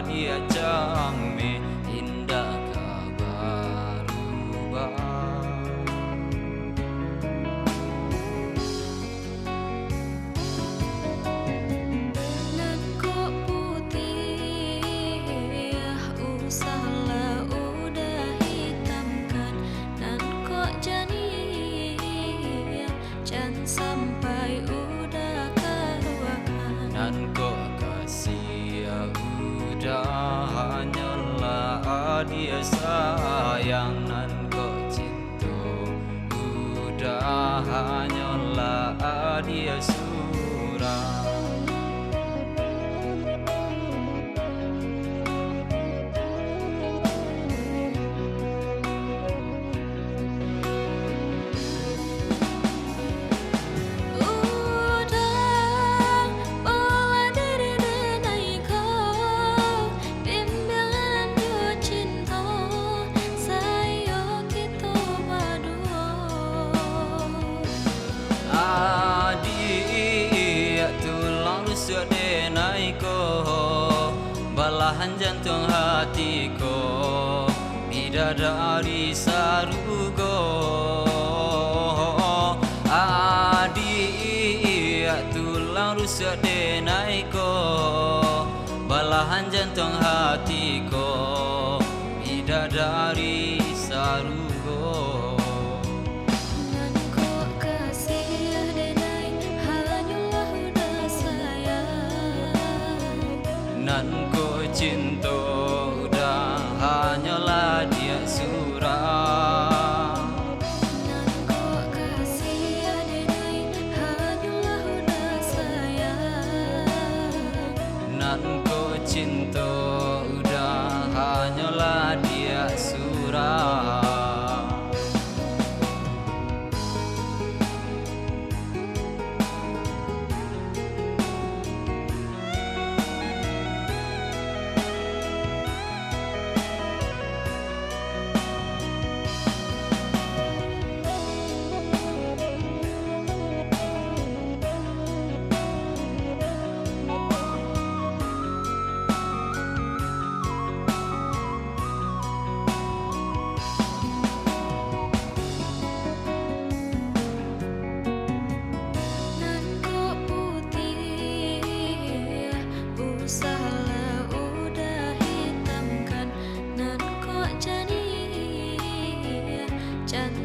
dia cangme indah kabarubah. Nan kok putih usahlah udah hitamkan. Nan kok jani jangan sampai udah keluarkan. Nan kok kasih udah hanyalah dia sayang. Nan kok cinta udah hanyalah dia surah. Denai ko balahan jantung hatiku bidadari sarugo. Adik tulang rusuk denai ko balahan jantung hatiku bidadari sarugo. Nan ko cinta udah hanyalah dia surah. Nan kok kasih adenai hanyalah udah sayang. Nan ko cinta udah hanyalah dia surah.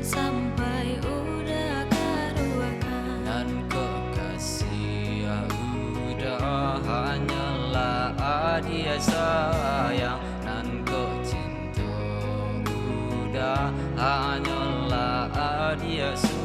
Sampai udah keruakan. Nan kok kasih udah hanyalah dia sayang. Nan kok cinta udah hanyalah dia surah.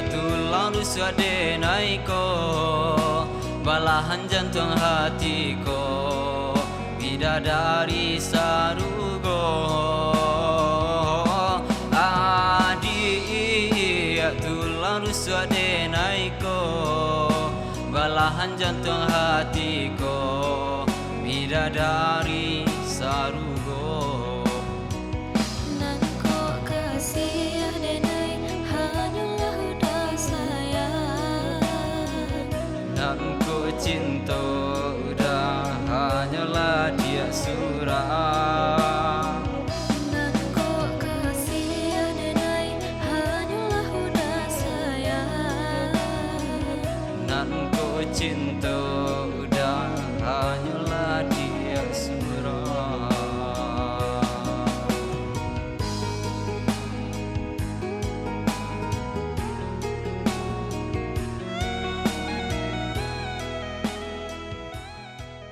Tulang rusuk denai ko balahan jantung hatiku bidadari sarugo. Adik tulang rusuk denai ko balahan jantung hatiku bidadari sarugo. Nan kok kasih adenai hanyalah udah sayang. Nan ko cinta udah hanyalah dia surah. Nan kok kasih adenai hanyalah udah sayang. Nan ko cinta